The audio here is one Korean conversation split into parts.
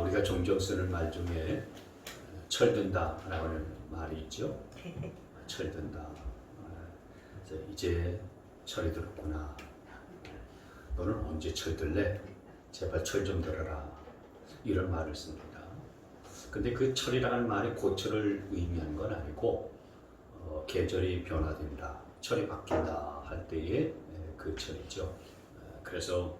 우리가 종종 쓰는 말 중에 철든다라고 하는 말이 있죠. 철든다. 이제 철이 들었구나. 너는 언제 철들래? 제발 철 좀 들어라. 이런 말을 씁니다. 근데 그 철이라는 말이 고철을 의미한 건 아니고 계절이 변화된다, 철이 바뀐다 할 때의 그 철이죠. 그래서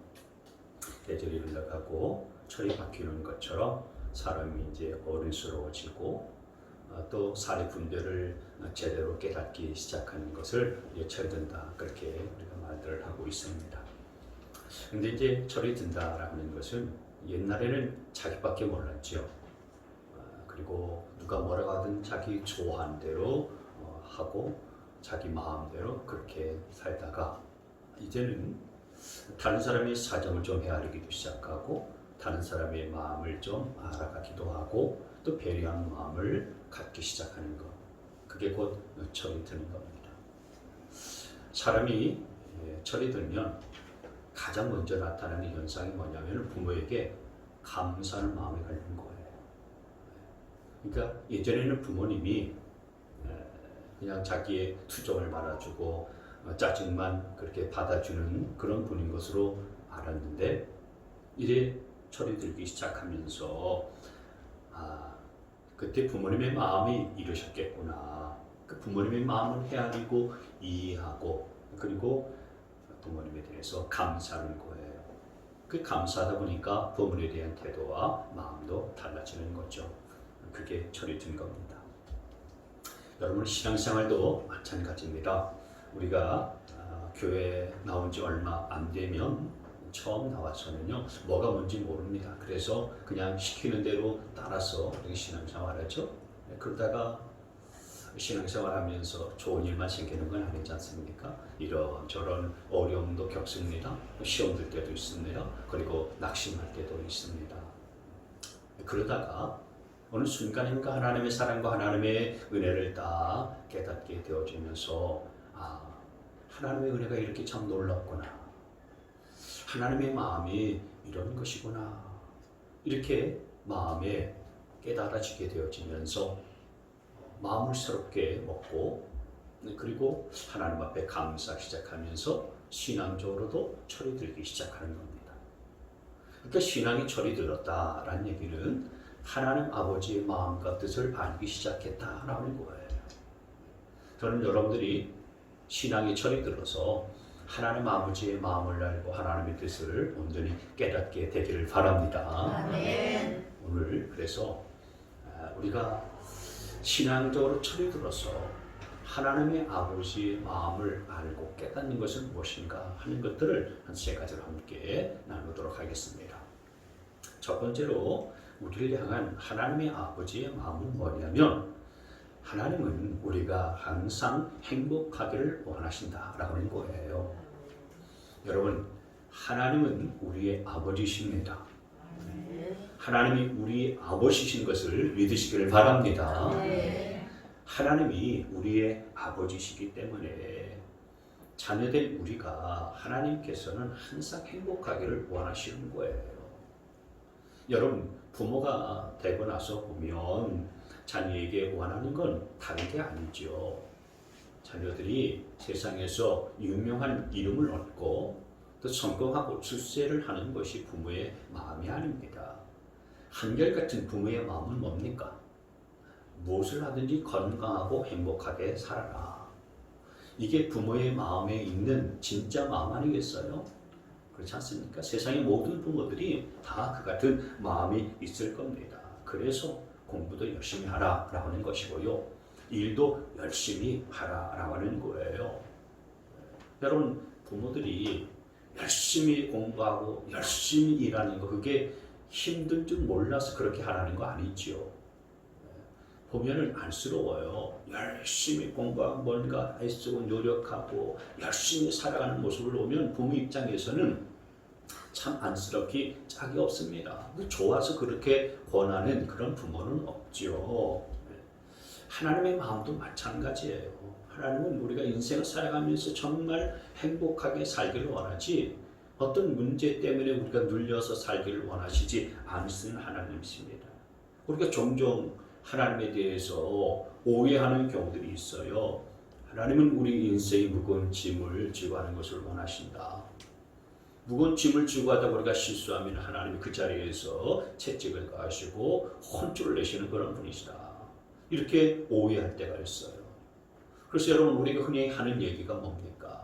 계절이 흘러가고 철이 바뀌는 것처럼 사람이 이제 어른스러워지고 또 사리 분별을 제대로 깨닫기 시작하는 것을 철든다, 그렇게 우리가 말들을 하고 있습니다. 근데 이제 철이 든다라는 것은 옛날에는 자기밖에 몰랐죠. 그리고 누가 뭐라고 하든 자기 좋아하는 대로 하고 자기 마음대로 그렇게 살다가 이제는 다른 사람의 사정을 좀 헤아리기도 시작하고 다른 사람의 마음을 좀 알아가기도 하고 또 배려하는 마음을 갖기 시작하는 것, 그게 곧 철이 드는 겁니다. 사람이 철이 들면 가장 먼저 나타나는 현상이 뭐냐면 부모에게 감사하는 마음이 갖는 거예요. 그러니까 예전에는 부모님이 그냥 자기의 투정을 받아주고 짜증만 그렇게 받아주는 그런 분인 것으로 알았는데 이래 철이 들기 시작하면서 그때 부모님의 마음이 이러셨겠구나. 그 부모님의 마음을 헤아리고 이해하고 그리고 부모님에 대해서 감사하는 거예요. 그 감사하다 보니까 부모님에 대한 태도와 마음도 달라지는 거죠. 그게 철이 든 겁니다. 여러분 신앙생활도 마찬가지입니다. 우리가 교회 나온 지 얼마 안 되면 처음 나와서는요 뭐가 뭔지 모릅니다. 그래서 그냥 시키는 대로 따라서 신앙생활하죠. 그러다가 신앙생활하면서 좋은 일만 생기는 건 아니지 않습니까? 이런저런 어려움도 겪습니다. 시험 들 때도 있습니다. 그리고 낙심할 때도 있습니다. 그러다가 어느 순간인가 하나님의 사랑과 하나님의 은혜를 다 깨닫게 되어지면서 하나님의 은혜가 이렇게 참 놀랍구나. 하나님의 마음이 이런 것이구나. 이렇게 마음에 깨달아지게 되어지면서 마음을 새롭게 먹고 그리고 하나님 앞에 감사 시작하면서 신앙적으로도 철이 들기 시작하는 겁니다. 그러니까 신앙이 철이 들었다라는 얘기는 하나님 아버지의 마음과 뜻을 알기 시작했다라는 거예요. 저는 여러분들이 신앙이 철이 들어서 하나님 아버지의 마음을 알고 하나님의 뜻을 온전히 깨닫게 되기를 바랍니다. 아멘. 오늘 그래서 우리가 신앙적으로 철이 들어서 하나님의 아버지의 마음을 알고 깨닫는 것은 무엇인가 하는 것들을 한 세 가지로 함께 나누도록 하겠습니다. 첫 번째로 우리를 향한 하나님의 아버지의 마음은 뭐냐면 하나님은 우리가 항상 행복하기를 원하신다라고 하는 거예요. 여러분 하나님은 우리의 아버지십니다. 하나님이 우리의 아버지신 것을 믿으시기를 바랍니다. 하나님이 우리의 아버지시기 때문에 자녀된 우리가 하나님께서는 항상 행복하기를 원하시는 거예요. 여러분 부모가 되고 나서 보면 자녀에게 원하는 건 다른 게 아니죠. 자녀들이 세상에서 유명한 이름을 얻고 또 성공하고 출세를 하는 것이 부모의 마음이 아닙니다. 한결같은 부모의 마음은 뭡니까? 무엇을 하든지 건강하고 행복하게 살아라. 이게 부모의 마음에 있는 진짜 마음 아니겠어요? 그렇지 않습니까? 세상의 모든 부모들이 다 그 같은 마음이 있을 겁니다. 그래서 공부도 열심히 하라라고 하는 것이고요. 일도 열심히 하라라고 하는 거예요. 여러분 부모들이 열심히 공부하고 열심히 일하는 거 그게 힘든 줄 몰라서 그렇게 하라는 거 아니지요. 보면은 안쓰러워요. 열심히 공부하고 뭔가 애쓰고 노력하고 열심히 살아가는 모습을 보면 부모 입장에서는 참 안쓰럽기 짝이 없습니다. 좋아서 그렇게 권하는 그런 부모는 없지요. 하나님의 마음도 마찬가지예요. 하나님은 우리가 인생을 살아가면서 정말 행복하게 살기를 원하지 어떤 문제 때문에 우리가 눌려서 살기를 원하시지 않으시는 하나님이십니다. 우리가 종종 하나님에 대해서 오해하는 경우들이 있어요. 하나님은 우리 인생의 무거운 짐을 지고 하는 것을 원하신다. 무거운 짐을 지고 하다 우리가 실수하면 하나님이 그 자리에서 채찍을 가하시고 혼쭐을 내시는 그런 분이시다. 이렇게 오해할 때가 있어요. 그래서 여러분, 우리가 흔히 하는 얘기가 뭡니까?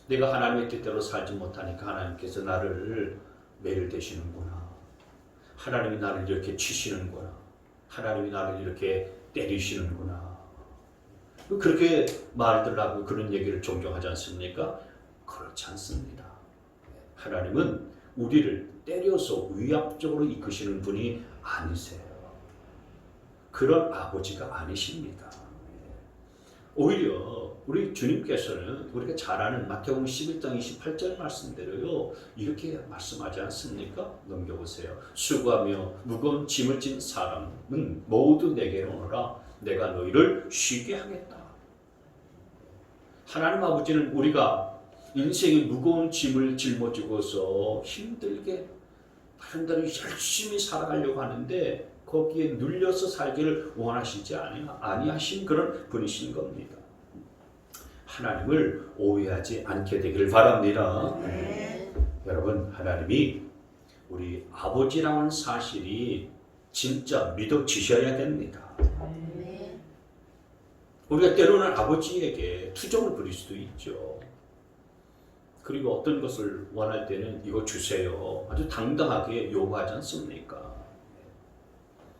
내가 하나님의 뜻대로 살지 못하니까 하나님께서 나를 매를 대시는구나. 하나님이 나를 이렇게 치시는구나. 하나님이 나를 이렇게 때리시는구나. 그렇게 말들 하고 그런 얘기를 종종 하지 않습니까? 그렇지 않습니다. 하나님은 우리를 때려서 위압적으로 이끄시는 분이 아니세요. 그런 아버지가 아니십니다. 오히려 우리 주님께서는 우리가 잘 아는 마태복음 11장 28절 말씀대로요, 이렇게 말씀하지 않습니까? 넘겨보세요. 수고하며 무거운 짐을 진 사람은 모두 내게로 오너라. 내가 너희를 쉬게 하겠다. 하나님 아버지는 우리가 인생의 무거운 짐을 짊어지고서 힘들게 다른 데는 열심히 살아가려고 하는데 거기에 눌려서 살기를 원하시지 아니하신 그런 분이신 겁니다. 하나님을 오해하지 않게 되기를 바랍니다. 여러분, 하나님이 우리 아버지라는 사실이 진짜 믿어지셔야 됩니다. 우리가 때로는 아버지에게 투정을 부릴 수도 있죠. 그리고 어떤 것을 원할 때는 이거 주세요. 아주 당당하게 요구하지 않습니까?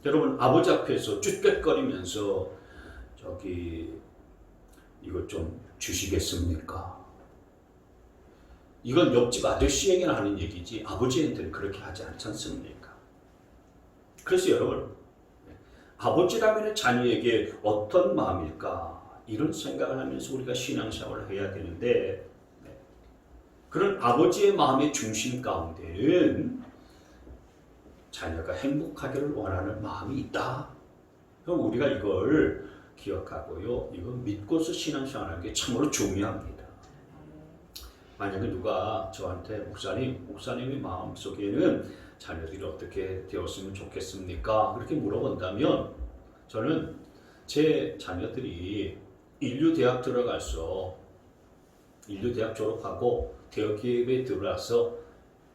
여러분, 아버지 앞에서 쭈뼛거리면서 이거 좀 주시겠습니까? 이건 옆집 아저씨에게나 하는 얘기지 아버지한테는 그렇게 하지 않지 않습니까? 그래서 여러분, 아버지라면 자녀에게 어떤 마음일까? 이런 생각을 하면서 우리가 신앙생활을 해야 되는데, 그런 아버지의 마음의 중심 가운데는 자녀가 행복하기를 원하는 마음이 있다. 그럼 우리가 이걸 기억하고요, 이걸 믿고서 신앙생활하는 게 참으로 중요합니다. 만약에 누가 저한테 목사님의 마음속에는 자녀들이 어떻게 되었으면 좋겠습니까? 그렇게 물어본다면 저는 제 자녀들이 인류대학 들어가서 인류대학 졸업하고 대기업에 들어와서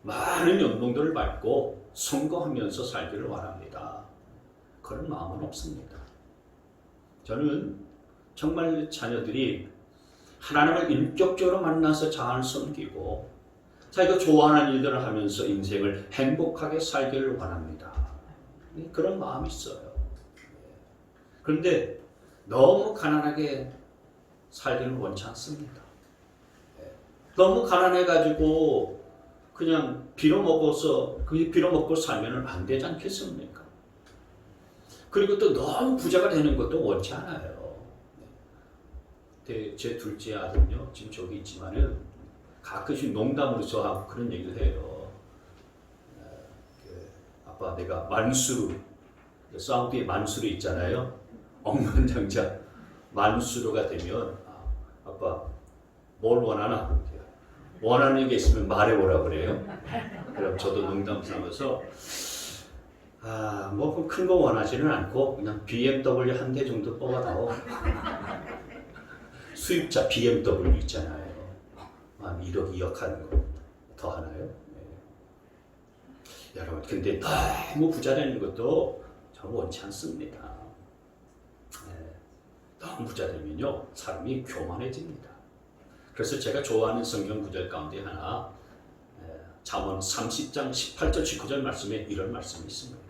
많은 연봉들을 받고 성공하면서 살기를 원합니다. 그런 마음은 없습니다. 저는 정말 자녀들이 하나님을 인격적으로 만나서 잘 섬기고 자기가 좋아하는 일들을 하면서 인생을 행복하게 살기를 원합니다. 그런 마음이 있어요. 그런데 너무 가난하게 살기는 원치 않습니다. 너무 가난해가지고 그냥 빌어먹고 살면 안 되지 않겠습니까? 그리고 또 너무 부자가 되는 것도 원치 않아요. 제 둘째 아들은요, 지금 저기 있지만은 가끔씩 농담으로 저하고 그런 얘기를 해요. 아빠, 내가 만수르, 사우디에 만수르 있잖아요. 억만장자 만수르가 되면 아빠 뭘 원하나? 원하는 게 있으면 말해보라 그래요. 그럼 저도 농담 삼아서 뭐 큰 거 원하지는 않고 그냥 BMW 한 대 정도 뽑아다오. 수입차 BMW 있잖아요. 한 1억, 2억 하는 거 더 하나요? 네. 여러분, 근데 너무 부자 되는 것도 저는 원치 않습니다. 네. 너무 부자 되면요, 사람이 교만해집니다. 그래서 제가 좋아하는 성경 구절 가운데 하나, 잠언 30장 18절 19절 말씀에 이런 말씀이 있습니다.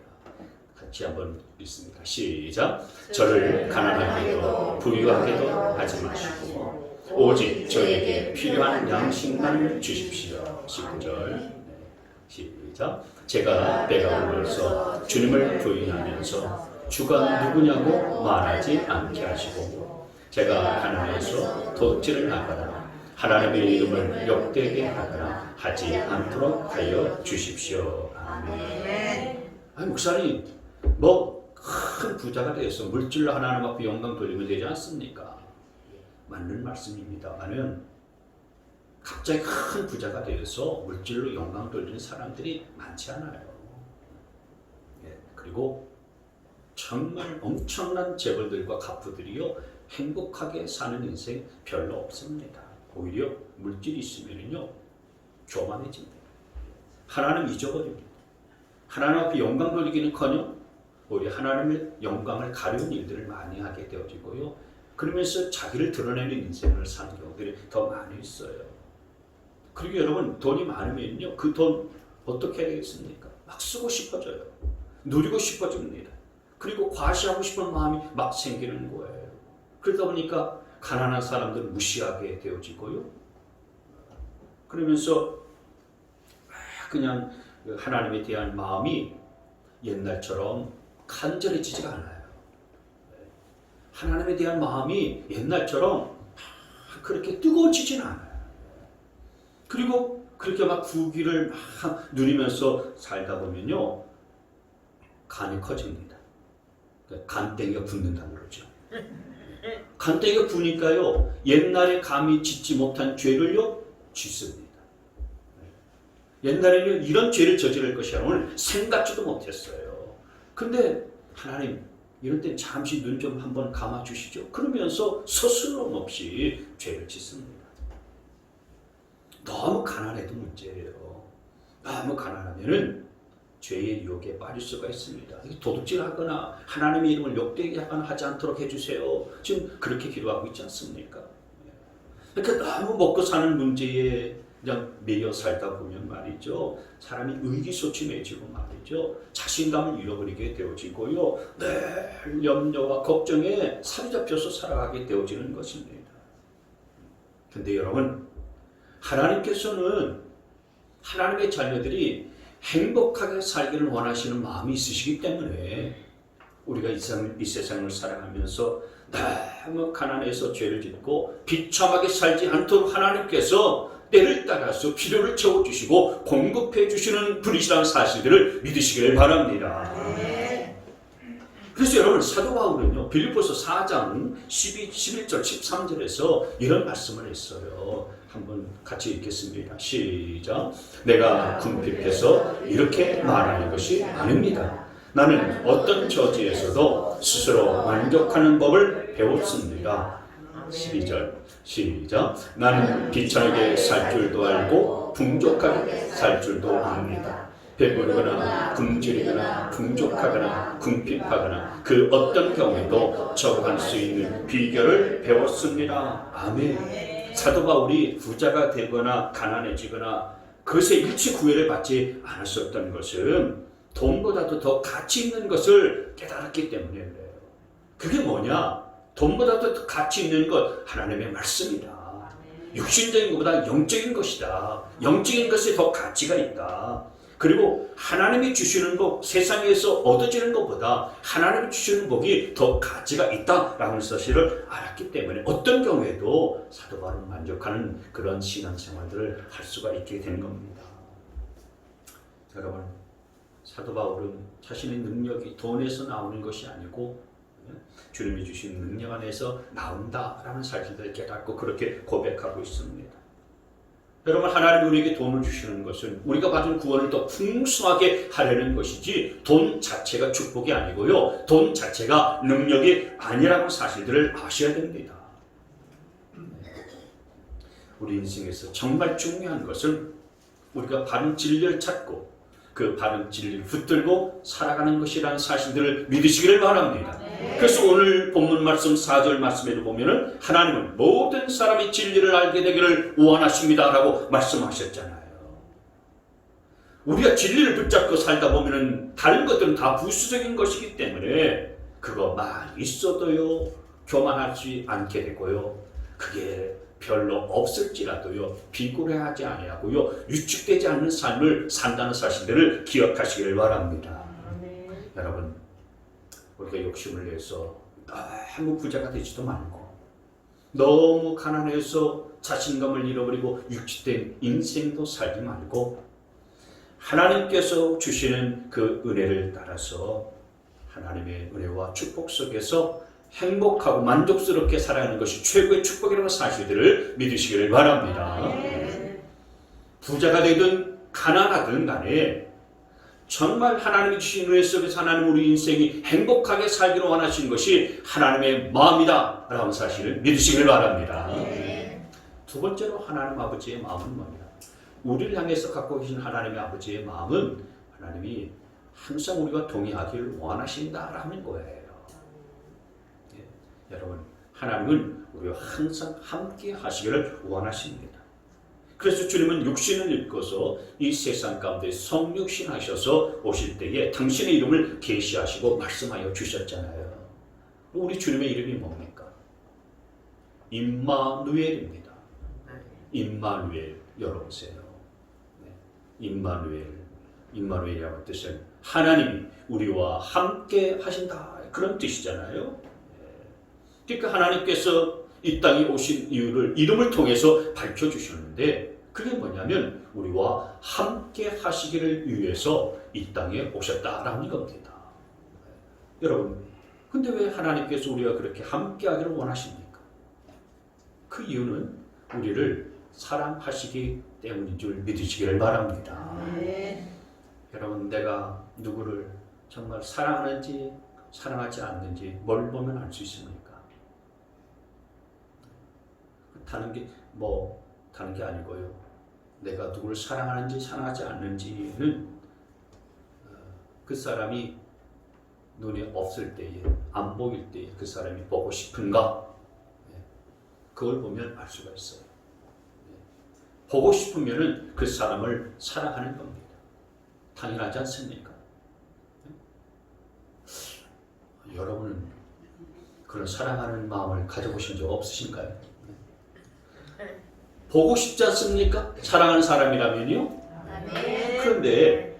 같이 한번 읽습니다. 시작. 저를 가난하게도 부유하게도 하지 마시고 오직 저에게 필요한 양식만 주십시오. 19절. 시작. 제가 배가 불러서 주님을 부인하면서 주가 누구냐고 말하지 않게 하시고 제가 가난해서 도둑질을 하거나 하나님의 이름을 욕되게 하거나 하지 않도록 하여 주십시오. 아멘. 아니, 목사님, 큰 부자가 돼서 물질로 하나님 앞에 영광 돌리면 되지 않습니까? 맞는 말씀입니다만은 갑자기 큰 부자가 되어서 물질로 영광 돌리는 사람들이 많지 않아요. 그리고 정말 엄청난 재벌들과 갑부들이요 행복하게 사는 인생 별로 없습니다. 오히려 물질이 있으면요 교만해집니다. 하나님 잊어버립니다. 하나님 앞에 영광 돌리기는커녕 오히려 하나님의 영광을 가려운 일들을 많이 하게 되어지고요. 그러면서 자기를 드러내는 인생을 사는 경우들이 더 많이 있어요. 그리고 여러분 돈이 많으면요 그 돈 어떻게 하겠습니까? 막 쓰고 싶어져요. 누리고 싶어집니다. 그리고 과시하고 싶은 마음이 막 생기는 거예요. 그러다 보니까 가난한 사람들 무시하게 되어지고요. 그러면서 그냥 하나님에 대한 마음이 옛날처럼 간절해지지가 않아요. 하나님에 대한 마음이 옛날처럼 그렇게 뜨거워지진 않아요. 그리고 그렇게 막 부귀를 막 누리면서 살다 보면요 간이 커집니다. 간땡이가 붓는다고 그러죠. 간땡이가 부니까요 옛날에 감히 짓지 못한 죄를요 짓습니다. 옛날에는 이런 죄를 저지를 것이라고는 생각지도 못했어요. 근데 하나님 이럴 땐 잠시 눈 좀 한번 감아주시죠. 그러면서 서슴 없이 죄를 짓습니다. 너무 가난해도 문제예요. 너무 가난하면은 죄의 유혹에 빠질 수가 있습니다. 도둑질하거나 하나님의 이름을 욕되게 하거나 하지 않도록 해주세요. 지금 그렇게 기도하고 있지 않습니까? 그러니까 너무 먹고 사는 문제에 그냥 매여 살다 보면 말이죠. 사람이 의기소침해지고 말이죠. 자신감을 잃어버리게 되어지고요. 늘 염려와 걱정에 사로잡혀서 살아가게 되어지는 것입니다. 근데 여러분, 하나님께서는 하나님의 자녀들이 행복하게 살기를 원하시는 마음이 있으시기 때문에 우리가 이 세상을 살아가면서 너무 가난해서 죄를 짓고 비참하게 살지 않도록 하나님께서 때를 따라서 필요를 채워주시고 공급해 주시는 분이시라는 사실들을 믿으시기를 바랍니다. 그래서 여러분 사도 바울은요 빌립보서 4장 11절 13절에서 이런 말씀을 했어요. 한번 같이 읽겠습니다. 시작. 내가 궁핍해서 이렇게 말하는 것이 아닙니다. 나는 어떤 처지에서도 스스로 만족하는 법을 배웠습니다. 12절 시작. 나는 비천하게 살 줄도 알고 풍족하게 살 줄도 압니다. 배부르거나 굶주리거나 풍족하거나 궁핍하거나 그 어떤 경우에도 적응할 수 있는 비결을 배웠습니다. 아멘. 사도 바울이 부자가 되거나 가난해지거나 그것에 일치 구애를 받지 않았었던 것은 돈보다도 더 가치 있는 것을 깨달았기 때문에 그래요. 그게 뭐냐? 돈보다도 더 가치 있는 것 하나님의 말씀이다. 육신적인 것보다 영적인 것이다. 영적인 것에 더 가치가 있다. 그리고 하나님이 주시는 복, 세상에서 얻어지는 것보다 하나님이 주시는 복이 더 가치가 있다라는 사실을 알았기 때문에 어떤 경우에도 사도 바울은 만족하는 그런 신앙생활들을 할 수가 있게 되는 겁니다. 여러분, 사도 바울은 자신의 능력이 돈에서 나오는 것이 아니고 주님이 주신 능력 안에서 나온다라는 사실들을 깨닫고 그렇게 고백하고 있습니다. 여러분, 하나님이 우리에게 돈을 주시는 것은 우리가 받은 구원을 더 풍성하게 하려는 것이지 돈 자체가 축복이 아니고요. 돈 자체가 능력이 아니라는 사실들을 아셔야 됩니다. 우리 인생에서 정말 중요한 것은 우리가 바른 진리를 찾고 그 바른 진리를 붙들고 살아가는 것이라는 사실들을 믿으시기를 바랍니다. 그래서 오늘 본문 말씀 4절 말씀에도 보면은 하나님은 모든 사람이 진리를 알게 되기를 원하십니다 라고 말씀하셨잖아요. 우리가 진리를 붙잡고 살다 보면은 다른 것들은 다 부수적인 것이기 때문에 그거 말 있어도요 교만하지 않게 되고요. 그게 별로 없을지라도요 비굴해하지 아니하고요 위축되지 않는 삶을 산다는 사실들을 기억하시기를 바랍니다. 여러분, 우리가 욕심을 내서 너무 부자가 되지도 말고 너무 가난해서 자신감을 잃어버리고 육축된 인생도 살지 말고 하나님께서 주시는 그 은혜를 따라서 하나님의 은혜와 축복 속에서 행복하고 만족스럽게 살아가는 것이 최고의 축복이라는 사실들을 믿으시기를 바랍니다. 부자가 되든 가난하든 간에 정말 하나님이 주신 은혜 속에서 하나님 우리 인생이 행복하게 살기를 원하시는 것이 하나님의 마음이다 라는 사실을 믿으시길 바랍니다. 두 번째로 하나님 아버지의 마음은 뭐냐? 우리를 향해서 갖고 계신 하나님의 아버지의 마음은 하나님이 항상 우리가 동의하기를 원하신다라는 거예요. 여러분, 하나님은 우리와 항상 함께 하시기를 원하십니다. 그래서 주님은 육신을 입고서 이 세상 가운데 성육신 하셔서 오실 때에 당신의 이름을 계시하시고 말씀하여 주셨잖아요. 우리 주님의 이름이 뭡니까? 임마누엘입니다. 임마누엘, 열어보세요. 임마누엘이라는 뜻은 하나님이 우리와 함께 하신다, 그런 뜻이잖아요. 그러니까 하나님께서 이 땅에 오신 이유를 이름을 통해서 밝혀주셨는데 그게 뭐냐면 우리와 함께 하시기를 위해서 이 땅에 오셨다라는 겁니다. 여러분, 근데 왜 하나님께서 우리가 그렇게 함께 하기를 원하십니까? 그 이유는 우리를 사랑하시기 때문인 줄 믿으시기를 바랍니다. 여러분, 내가 누구를 정말 사랑하는지 사랑하지 않는지 뭘 보면 알 수 있습니까? 다른 게 아니고요. 내가 누구를 사랑하는지 사랑하지 않는지는 그 사람이 눈에 없을 때에, 안 보일 때에 그 사람이 보고 싶은가? 그걸 보면 알 수가 있어요. 보고 싶으면은 그 사람을 사랑하는 겁니다. 당연하지 않습니까? 여러분은 그런 사랑하는 마음을 가져보신 적 없으신가요? 보고 싶지 않습니까? 사랑하는 사람이라면요. 그런데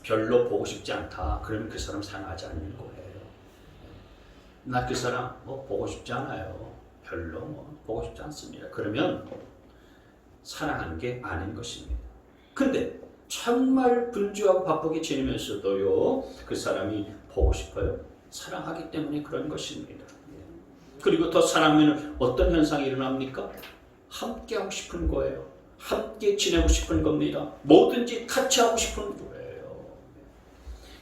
별로 보고 싶지 않다. 그러면 그 사람 사랑하지 않는 거예요. 나 그 사람 보고 싶지 않아요. 별로 보고 싶지 않습니다. 그러면 사랑하는 게 아닌 것입니다. 근데 정말 분주하고 바쁘게 지내면서도요, 그 사람이 보고 싶어요. 사랑하기 때문에 그런 것입니다. 그리고 더 사랑하면 어떤 현상이 일어납니까? 함께 하고 싶은 거예요. 함께 지내고 싶은 겁니다. 뭐든지 같이 하고 싶은 거예요.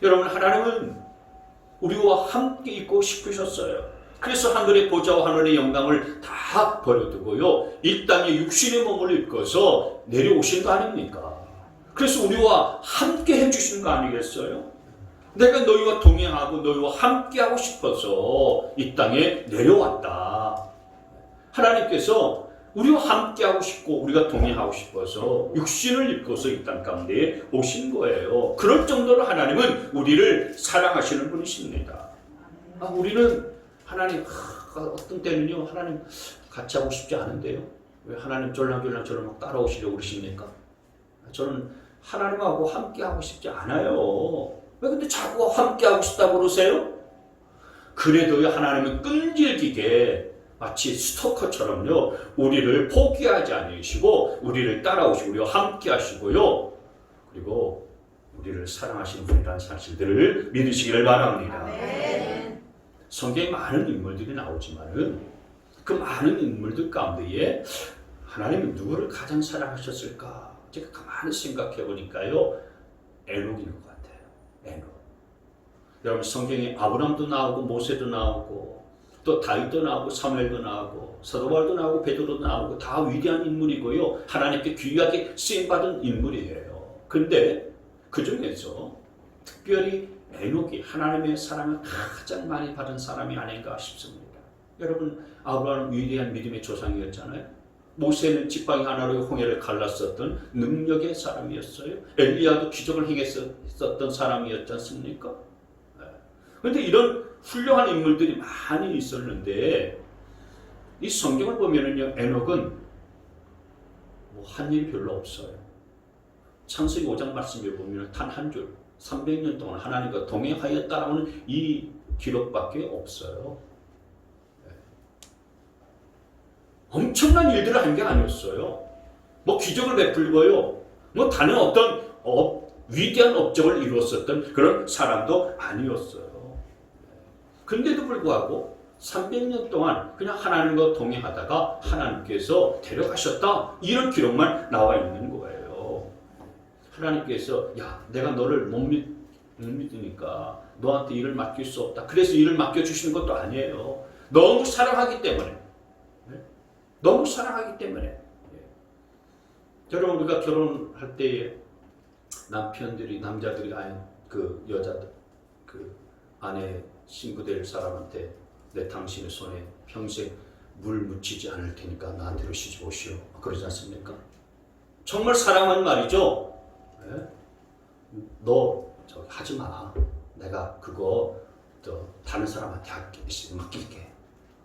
여러분, 하나님은 우리와 함께 있고 싶으셨어요. 그래서 하늘의 보좌와 하늘의 영광을 다 버려두고요, 이 땅에 육신의 몸을 입고서 내려오신 거 아닙니까? 그래서 우리와 함께 해주신 거 아니겠어요? 내가 너희와 동행하고 너희와 함께 하고 싶어서 이 땅에 내려왔다. 하나님께서 우리와 함께하고 싶고 우리가 동행하고 싶어서 육신을 입고서 이 땅 가운데 오신 거예요. 그럴 정도로 하나님은 우리를 사랑하시는 분이십니다. 우리는 하나님, 어떤 때는요, 하나님 같이 하고 싶지 않은데요. 왜 하나님 졸랑졸랑 저를 막 따라오시려고 그러십니까? 저는 하나님하고 함께하고 싶지 않아요. 왜 근데 자꾸 함께하고 싶다고 그러세요? 그래도 하나님은 끈질기게 마치 스토커처럼요, 우리를 포기하지 않으시고 우리를 따라오시고 우리와 함께 하시고요, 그리고 우리를 사랑하시는 분이라는 사실들을 믿으시기를 바랍니다. 아멘. 성경에 많은 인물들이 나오지만은 그 많은 인물들 가운데에 하나님은 누구를 가장 사랑하셨을까? 제가 가만히 생각해 보니까요, 에녹인 것 같아요. 에녹. 여러분, 성경에 아브람도 나오고 모세도 나오고 또 다윗도 나오고 사무엘도 나오고 사도 바울도 나오고 베드로도 나오고 다 위대한 인물이고요, 하나님께 귀하게 쓰임받은 인물이에요. 근데 그 중에서 특별히 에녹이 하나님의 사랑을 가장 많이 받은 사람이 아닌가 싶습니다. 여러분, 아브라함은 위대한 믿음의 조상이었잖아요. 모세는 지팡이 하나로 홍해를 갈랐었던 능력의 사람이었어요. 엘리야도 기적을 행했었던 사람이었지 않습니까? 그런데 이런 훌륭한 인물들이 많이 있었는데 이 성경을 보면은요, 에녹은 한 일이 별로 없어요. 창세기 5장 말씀에 보면 단 한 줄, 300년 동안 하나님과 동행하였다라는 이 기록밖에 없어요. 엄청난 일들을 한 게 아니었어요. 기적을 베풀고요, 다른 어떤 위대한 업적을 이루었었던 그런 사람도 아니었어요. 근데도 불구하고 300년 동안 그냥 하나님과 동행하다가 하나님께서 데려가셨다, 이런 기록만 나와 있는 거예요. 하나님께서 야, 내가 너를 못 믿으니까 너한테 일을 맡길 수 없다. 그래서 일을 맡겨주시는 것도 아니에요. 너무 사랑하기 때문에. 네? 너무 사랑하기 때문에. 네. 여러분, 우리가 결혼할 때에 남자들이 그 여자들, 그 아내 신부 될 사람한테 내 당신의 손에 평생 물 묻히지 않을 테니까 나한테로 시집 오시오. 그러지 않습니까? 정말 사랑하는 말이죠. 네? 너 저기 하지 마. 내가 그거 다른 사람한테 맡길게.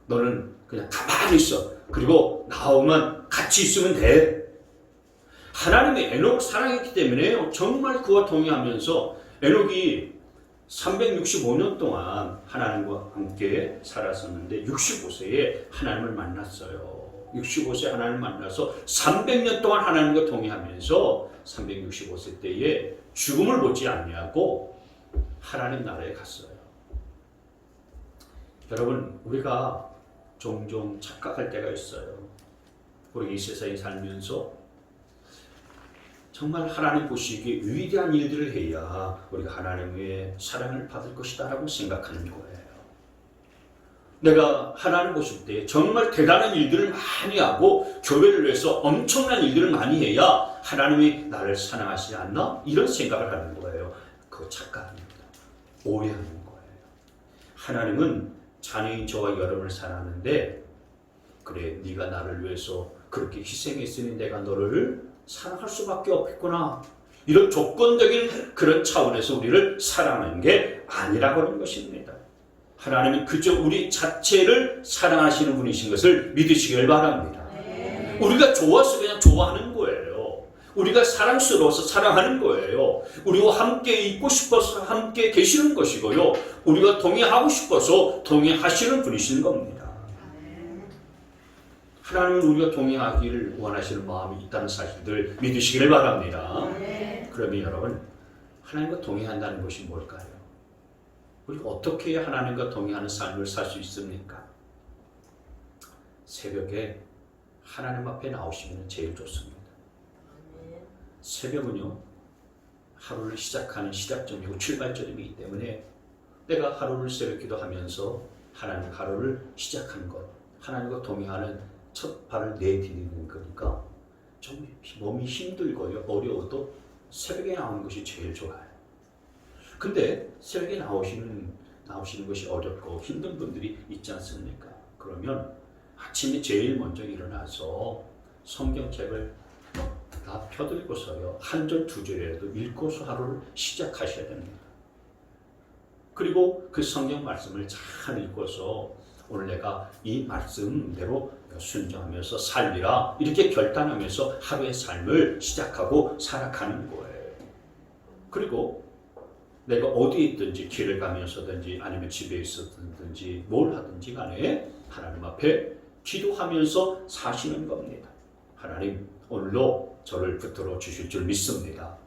너는 그냥 가만히 있어. 그리고 나오면 같이 있으면 돼. 하나님의 에녹 사랑했기 때문에 정말 그와 동의하면서 에녹이 365년 동안 하나님과 함께 살았었는데 65세에 하나님을 만났어요. 65세 하나님을 만나서 300년 동안 하나님과 동의하면서 365세 때에 죽음을 보지 아니하고 하나님 나라에 갔어요. 여러분, 우리가 종종 착각할 때가 있어요. 우리 이 세상에 살면서 정말 하나님 보시기에 위대한 일들을 해야 우리가 하나님의 사랑을 받을 것이다 라고 생각하는 거예요. 내가 하나님 보실 때 정말 대단한 일들을 많이 하고 교회를 위해서 엄청난 일들을 많이 해야 하나님이 나를 사랑하시지 않나? 이런 생각을 하는 거예요. 그거 착각입니다. 오해하는 거예요. 하나님은 자녀인 저와 여러분을 사랑하는데 그래, 네가 나를 위해서 그렇게 희생했으니 내가 너를 사랑할 수밖에 없겠구나. 이런 조건적인 그런 차원에서 우리를 사랑하는 게 아니라고 하는 것입니다. 하나님은 그저 우리 자체를 사랑하시는 분이신 것을 믿으시길 바랍니다. 우리가 좋아서 그냥 좋아하는 거예요. 우리가 사랑스러워서 사랑하는 거예요. 우리와 함께 있고 싶어서 함께 계시는 것이고요. 우리가 동의하고 싶어서 동의하시는 분이신 겁니다. 하나님은 우리가 동의하기를 원하시는 마음이 있다는 사실들 믿으시기를 바랍니다. 그러면 여러분, 하나님과 동의한다는 것이 뭘까요? 우리가 어떻게 해야 하나님과 동의하는 삶을 살 수 있습니까? 새벽에 하나님 앞에 나오시면 제일 좋습니다. 새벽은요, 하루를 시작하는 시작점이고 출발점이기 때문에 내가 하루를 새벽 기도하면서 하나님 하루를 시작하는 것, 하나님과 동의하는 첫 발을 내디디는 거니까 좀 몸이 힘들고요, 어려워도 새벽에 나오는 것이 제일 좋아요. 근데 새벽에 나오시는 것이 어렵고 힘든 분들이 있지 않습니까? 그러면 아침에 제일 먼저 일어나서 성경책을 다 펴들고서요, 한 절 두 절이라도 읽고서 하루를 시작하셔야 됩니다. 그리고 그 성경 말씀을 잘 읽고서 오늘 내가 이 말씀대로 순종하면서 살리라 이렇게 결단하면서 하루의 삶을 시작하고 살아가는 거예요. 그리고 내가 어디에 있든지 길을 가면서든지 아니면 집에 있었든지 뭘 하든지 간에 하나님 앞에 기도하면서 사시는 겁니다. 하나님, 오늘도 저를 붙들어 주실 줄 믿습니다.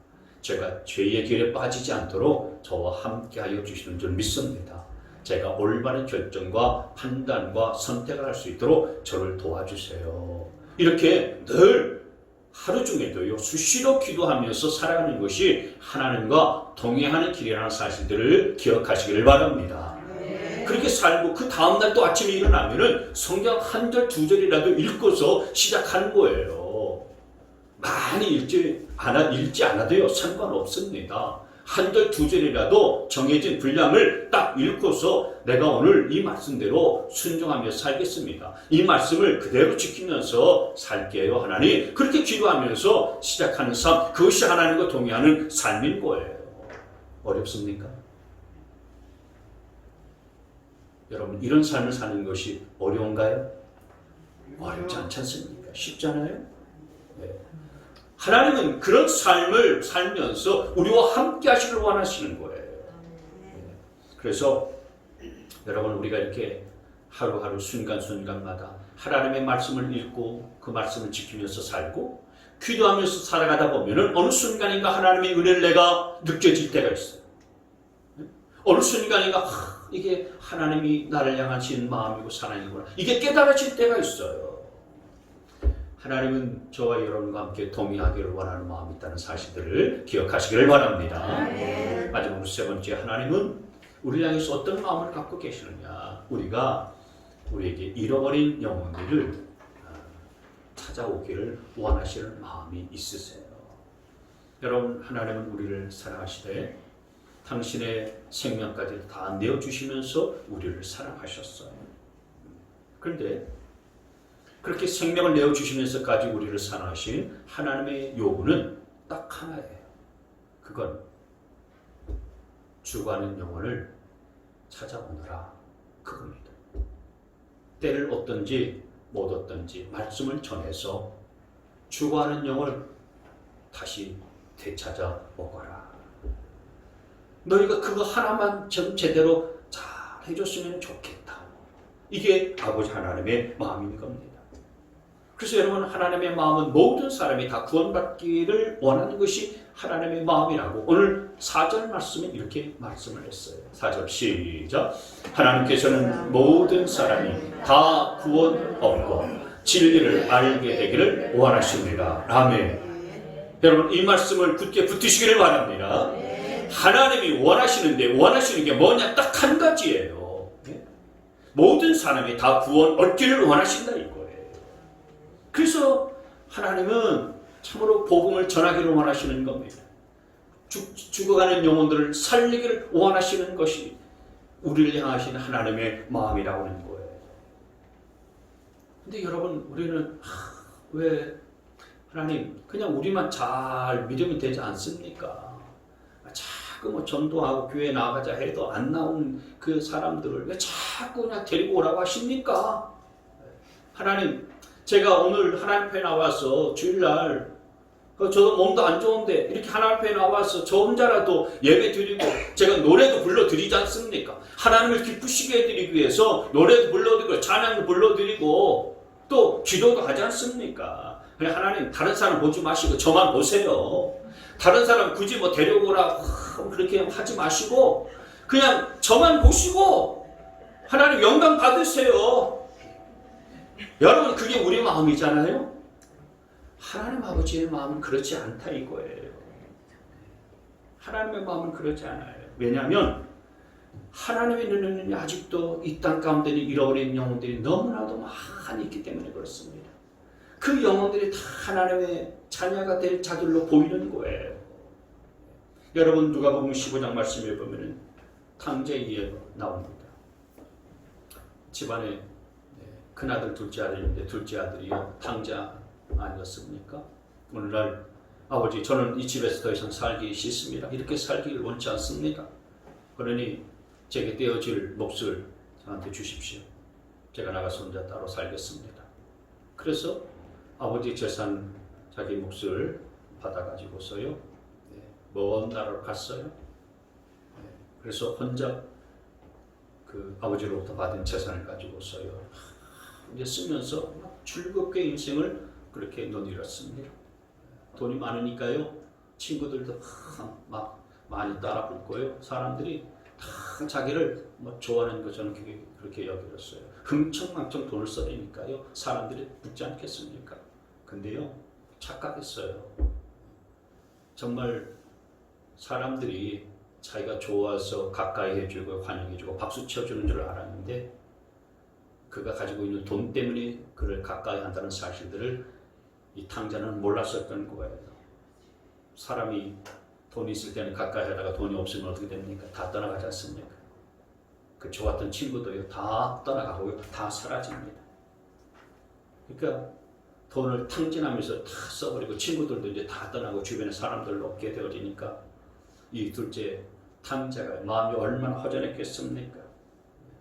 제가 죄의 길에 빠지지 않도록 저와 함께하여 주시는 줄 믿습니다. 제가 올바른 결정과 판단과 선택을 할 수 있도록 저를 도와주세요. 이렇게 늘 하루 중에도요, 수시로 기도하면서 살아가는 것이 하나님과 동행하는 길이라는 사실들을 기억하시기를 바랍니다. 그렇게 살고 그 다음날 또 아침에 일어나면은 성경 한 절 두 절이라도 읽고서 시작하는 거예요. 많이 읽지 않아도요, 상관없습니다. 한 절 두 절이라도 정해진 분량을 딱 읽고서 내가 오늘 이 말씀대로 순종하며 살겠습니다. 이 말씀을 그대로 지키면서 살게요, 하나님. 그렇게 기도하면서 시작하는 삶, 그것이 하나님과 동의하는 삶인 거예요. 어렵습니까? 여러분, 이런 삶을 사는 것이 어려운가요? 어렵지 않지 않습니까? 쉽잖아요? 네. 하나님은 그런 삶을 살면서 우리와 함께 하시길 원하시는 거예요. 그래서 여러분, 우리가 이렇게 하루하루 순간순간마다 하나님의 말씀을 읽고 그 말씀을 지키면서 살고 기도하면서 살아가다 보면은 어느 순간인가 하나님의 은혜를 내가 느껴질 때가 있어요. 어느 순간인가 이게 하나님이 나를 향하신 마음이고 사랑이구나, 이게 깨달아질 때가 있어요. 하나님은 저와 여러분과 함께 동의하기를 원하는 마음이 있다는 사실들을 기억하시기를 바랍니다. 마지막으로 세 번째, 하나님은 우리를 향해서 어떤 마음을 갖고 계시느냐. 우리가 우리에게 잃어버린 영혼들을 찾아오기를 원하시는 마음이 있으세요. 여러분, 하나님은 우리를 사랑하시되 당신의 생명까지 다 내어주시면서 우리를 사랑하셨어요. 그런데 그렇게 생명을 내어주시면서까지 우리를 사랑하신 하나님의 요구는 딱 하나예요. 그건 죽어가는 영혼을 찾아오너라, 그겁니다. 때를 얻든지 못 얻든지 말씀을 전해서 죽어가는 영혼을 다시 되찾아 오거라. 너희가 그거 하나만 좀 제대로 잘 해줬으면 좋겠다. 이게 아버지 하나님의 마음인 겁니다. 그래서 여러분, 하나님의 마음은 모든 사람이 다 구원받기를 원하는 것이 하나님의 마음이라고 오늘 4절 말씀에 이렇게 말씀을 했어요. 4절 시작. 하나님께서는 모든 사람이 다 구원 얻고 진리를 알게 되기를 원하십니다. 아멘. 여러분, 이 말씀을 굳게 붙드시기를 바랍니다. 하나님이 원하시는데 원하시는 게 뭐냐? 딱 한 가지예요. 모든 사람이 다 구원 얻기를 원하신다 이거예요. 그래서 하나님은 참으로 복음을 전하기를 원하시는 겁니다. 죽어가는 영혼들을 살리기를 원하시는 것이 우리를 향하신 하나님의 마음이라고 하는 거예요. 근데 여러분, 우리는 왜 하나님 그냥 우리만 잘 믿으면 되지 않습니까? 자꾸 뭐 전도하고 교회 나가자 해도 안 나오는 그 사람들을 왜 자꾸 그냥 데리고 오라고 하십니까? 하나님, 제가 오늘 하나님 앞에 나와서 주일날 저도 몸도 안 좋은데 이렇게 하나님 앞에 나와서 저 혼자라도 예배 드리고 제가 노래도 불러드리지 않습니까? 하나님을 기쁘시게 해드리기 위해서 노래도 불러드리고 찬양도 불러드리고 또 기도도 하지 않습니까? 그냥 하나님, 다른 사람 보지 마시고 저만 보세요. 다른 사람 굳이 뭐 데려오라 그렇게 하지 마시고 그냥 저만 보시고 하나님 영광 받으세요. 여러분, 그게 우리 마음이잖아요. 하나님 아버지의 마음은 그렇지 않다 이거예요. 하나님의 마음은 그렇지 않아요. 왜냐하면 하나님의 눈에는 아직도 이 땅 가운데 잃어버린 영혼들이 너무나도 많이 있기 때문에 그렇습니다. 그 영혼들이 다 하나님의 자녀가 될 자들로 보이는 거예요. 여러분, 누가복음 15장 말씀에 보면 탕자의 이야기가 나옵니다. 집안에 큰아들, 둘째 아들인데 둘째 아들이요 탕자 아니었습니까? 오늘날 아버지, 저는 이 집에서 더 이상 살기 싫습니다. 이렇게 살기를 원치 않습니다. 그러니 제게 떼어질 몫을 저한테 주십시오. 제가 나가서 혼자 따로 살겠습니다. 그래서 아버지 재산, 자기 몫을 받아가지고서요 먼 나라로 갔어요. 그래서 혼자 그 아버지로부터 받은 재산을 가지고서요 이제 쓰면서 즐겁게 인생을 그렇게 논의했습니다. 돈이 많으니까요 친구들도 막 많이 따라 붙고요 사람들이 다 자기를 뭐 좋아하는 것처럼 그렇게 여겼어요. 흥청망청 돈을 써대니까요 사람들이 붙지 않겠습니까? 근데요 착각했어요. 정말 사람들이 자기가 좋아서 가까이 해주고 환영해주고 박수 쳐주는 줄 알았는데 그가 가지고 있는 돈 때문에 그를 가까이 한다는 사실들을 이 탕자는 몰랐었던 거예요. 사람이 돈이 있을 때는 가까이 하다가 돈이 없으면 어떻게 됩니까? 다 떠나가지 않습니까? 그 좋았던 친구도요 다 떠나가고 다 사라집니다. 그러니까 돈을 탕진하면서 다 써버리고 친구들도 이제 다 떠나고 주변에 사람들 없게 되어지니까 이 둘째 탕자가 마음이 얼마나 허전했겠습니까?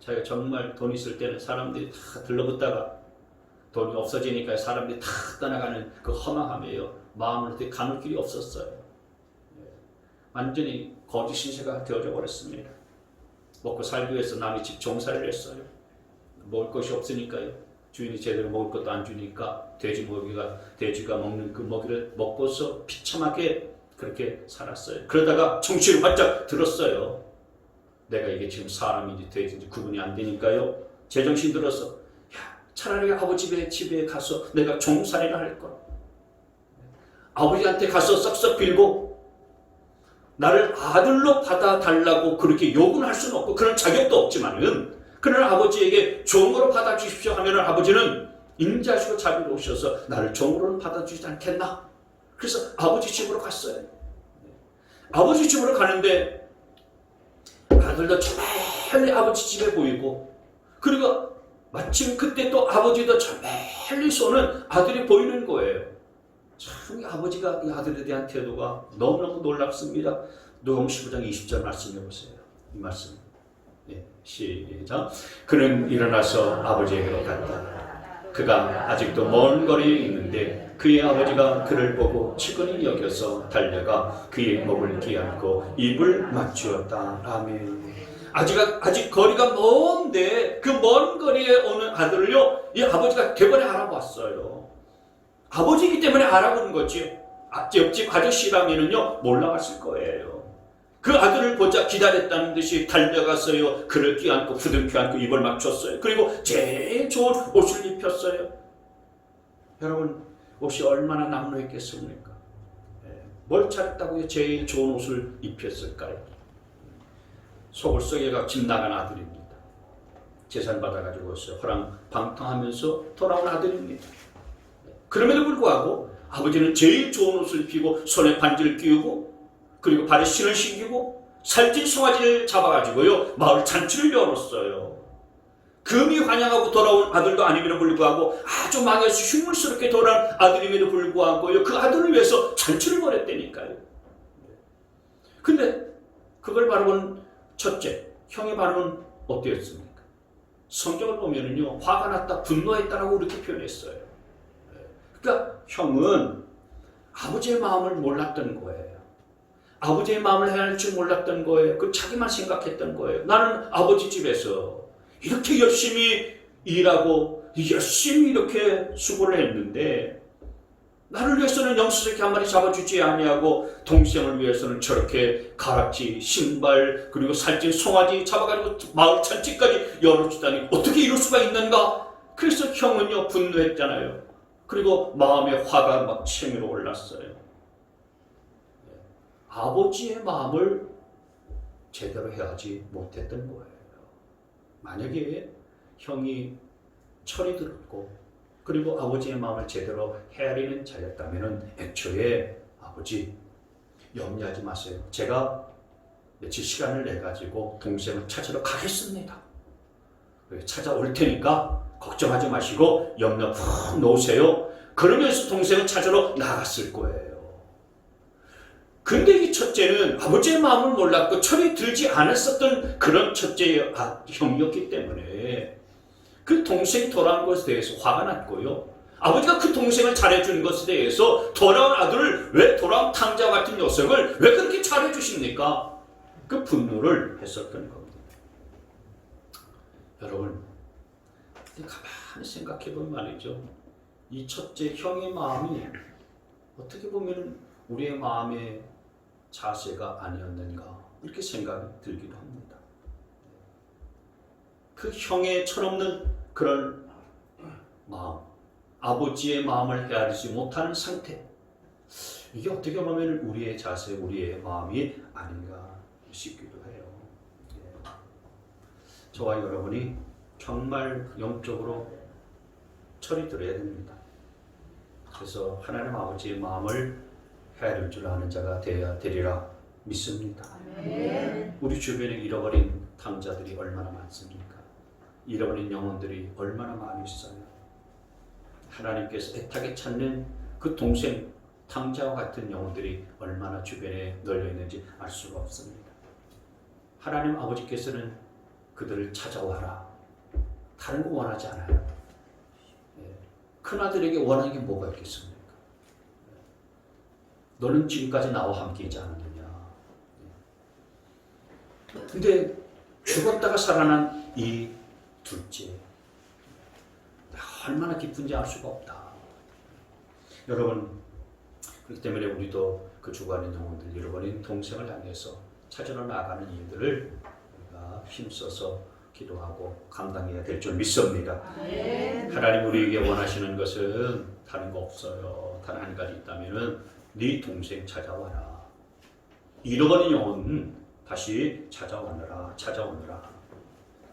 자기가 정말 돈 있을 때는 사람들이 다 들러붙다가 돈이 없어지니까 사람들이 다 떠나가는 그 허망함이에요. 마음을 어떻게 가눌 길이 없었어요. 완전히 거짓 신세가 되어져 버렸습니다. 먹고 살기 위해서 남의 집 종살이를 했어요. 먹을 것이 없으니까요. 주인이 제대로 먹을 것도 안 주니까 돼지가 먹는 그 먹이를 먹고서 비참하게 그렇게 살았어요. 그러다가 정신을 바짝 들었어요. 내가 이게 지금 사람인지 돼지인지 구분이 안 되니까요. 제정신 들어서 차라리 아버지 집에 가서 내가 종살이를 할 걸. 아버지한테 가서 썩썩 빌고 나를 아들로 받아달라고 그렇게 요구는 할 수는 없고 그런 자격도 없지만은 그러나 아버지에게 종으로 받아주십시오 하면은 아버지는 인자하시고 자비로우셔서 나를 종으로는 받아주지 않겠나? 그래서 아버지 집으로 갔어요. 아버지 집으로 가는데 아들도 저멀리 아버지 집에 보이고 그리고 마침 그때 또 아버지도 저멀리 쏘는 아들이 보이는 거예요. 참 아버지가 이 아들에 대한 태도가 너무너무 놀랍습니다. 누가복음 15장 20절 말씀해 보세요. 이 말씀. 네, 시작. 그는 일어나서 아버지에게로 갔다. 그가 아직도 먼 거리에 있는데 그의 아버지가 그를 보고 측은히 여겨서 달려가 그의 목을 끼얹고 입을 맞추었다. 아멘. 아직 거리가 먼데 그 먼 거리에 오는 아들을요, 이 아버지가 대번에 알아봤어요. 아버지이기 때문에 알아보는 거지. 옆집 아저씨라면은요 몰라봤을 거예요. 그 아들을 보자 기다렸다는 듯이 달려갔어요. 그를 끼얹고 부둥켜 안고 입을 맞췄어요. 그리고 제일 좋은 옷을 입혔어요. 여러분 옷이 얼마나 남루했겠습니까? 뭘 잘했다고요? 제일 좋은 옷을 입혔을까요? 속을 썩여가 집 나간 아들입니다. 재산 받아가지고 호랑방탕하면서 돌아온 아들입니다. 그럼에도 불구하고 아버지는 제일 좋은 옷을 입히고 손에 반지를 끼우고 그리고 발에 신을 신기고 살찐 송아지를 잡아가지고요 마을 잔치를 열었어요. 금이 환영하고 돌아온 아들도 아님에도 불구하고 아주 망해서 흉물스럽게 돌아온 아들임에도 불구하고요 그 아들을 위해서 잔치를 벌였다니까요. 근데 그걸 바라본 첫째 형의 반응은 어땠습니까? 성경을 보면은요 화가 났다 분노했다라고 이렇게 표현했어요. 그러니까 형은 아버지의 마음을 몰랐던 거예요. 아버지의 마음을 헤아릴 줄 몰랐던 거예요. 그 자기만 생각했던 거예요. 나는 아버지 집에서 이렇게 열심히 일하고 열심히 이렇게 수고를 했는데 나를 위해서는 영수새끼 한 마리 잡아주지 아니하고 동생을 위해서는 저렇게 가락지, 신발 그리고 살찐 송아지 잡아가지고 마을 잔치까지 열어주다니 어떻게 이럴 수가 있는가? 그래서 형은요 분노했잖아요. 그리고 마음에 화가 막 치밀어 올랐어요. 아버지의 마음을 제대로 해야지 못했던 거예요. 만약에 형이 철이 들었고 그리고 아버지의 마음을 제대로 헤아리는 자였다면 애초에 아버지 염려하지 마세요. 제가 며칠 시간을 내가지고 동생을 찾으러 가겠습니다. 찾아올 테니까 걱정하지 마시고 염려 푹 놓으세요. 그러면서 동생을 찾으러 나갔을 거예요. 근데 이 첫째는 아버지의 마음을 몰랐고 철이 들지 않았었던 그런 첫째의 형이었기 때문에 그 동생이 돌아온 것에 대해서 화가 났고요. 아버지가 그 동생을 잘해준 것에 대해서 돌아온 아들을 왜 돌아온 탕자와 같은 녀석을 왜 그렇게 잘해주십니까? 그 분노를 했었던 겁니다. 여러분 가만히 생각해보면 말이죠. 이 첫째 형의 마음이 어떻게 보면 우리의 마음의 자세가 아니었는가 이렇게 생각이 들기도 합니다. 그 형의 철없는 그런 마음, 아버지의 마음을 헤아리지 못하는 상태, 이게 어떻게 보면 우리의 자세, 우리의 마음이 아닌가 싶기도 해요. 저와 여러분이 정말 영적으로 철이 들어야 됩니다. 그래서 하나님 아버지의 마음을 헤아릴 줄 아는 자가 되어야 되리라 믿습니다. 아멘. 우리 주변에 잃어버린 탕자들이 얼마나 많습니까? 잃어버린 영혼들이 얼마나 많이 있어요. 하나님께서 애타게 찾는 그 동생 탕자와 같은 영혼들이 얼마나 주변에 널려 있는지 알 수가 없습니다. 하나님 아버지께서는 그들을 찾아와라. 다른 거 원하지 않아요. 큰아들에게 원하는 게 뭐가 있겠습니까? 너는 지금까지 나와 함께하지 않았느냐. 근데 죽었다가 살아난 이 둘째, 얼마나 기쁜지 알 수가 없다. 여러분, 그렇기 때문에 우리도 그 죽어가는 영혼들, 잃어버린 동생을 향해서 찾으러 나가는 일들을 우리가 힘써서 기도하고 감당해야 될 줄 믿습니다. 하나님 우리에게 원하시는 것은 다른 거 없어요. 단 한 가지 있다면은 네 동생 찾아와라. 잃어버린 영혼 다시 찾아오느라.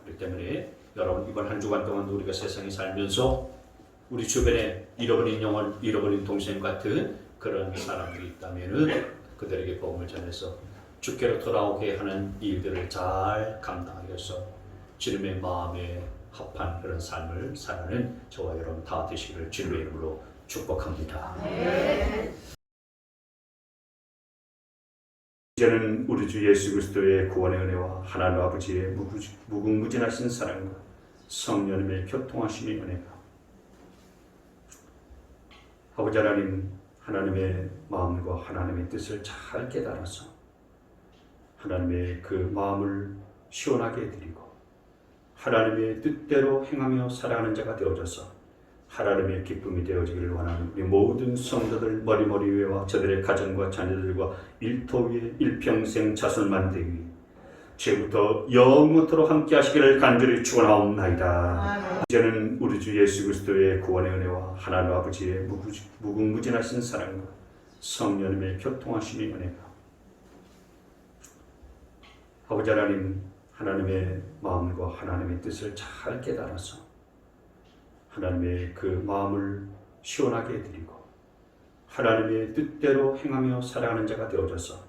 그렇기 때문에 여러분 이번 한 주간 동안 우리가 세상에 살면서 우리 주변에 잃어버린 영혼, 잃어버린 동생 같은 그런 사람들이 있다면은 그들에게 복음을 전해서 주께로 돌아오게 하는 일들을 잘 감당하여서 주님의 마음에 합한 그런 삶을 살아가는 저와 여러분 다 되시기를 주님의 이름으로 축복합니다. 이제는 우리 주 예수 그리스도의 구원의 은혜와 하나님 아버지의 무궁무진하신 사랑과 성령님의 교통하심의 은혜가 아버지 하나님, 하나님의 마음과 하나님의 뜻을 잘 깨달아서 하나님의 그 마음을 시원하게 해드리고 하나님의 뜻대로 행하며 살아가는 자가 되어져서 하나님의 기쁨이 되어지기를 원하는 우리 모든 성도들 머리머리 위와 저들의 가정과 자녀들과 일터 위에 일평생 자손 만대위 죄부터 영원토록 함께 하시기를 간절히 축원하옵나이다. 이제는 우리 주 예수 그리스도의 구원의 은혜와 하나님 아버지의 무궁무진하신 사랑과 성령님의 교통하심의 은혜가 아버지 하나님, 하나님의 마음과 하나님의 뜻을 잘 깨달아서 하나님의 그 마음을 시원하게 해드리고 하나님의 뜻대로 행하며 살아가는 자가 되어져서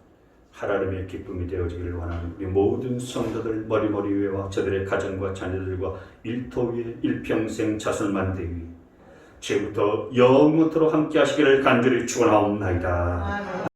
하나님의 기쁨이 되어지기를 원하는 우리 모든 성도들 머리머리 위와 저들의 가정과 자녀들과 일터 위에 일평생 자손 만대위 죄부터 영원토록 함께 하시기를 간절히 축원하옵나이다.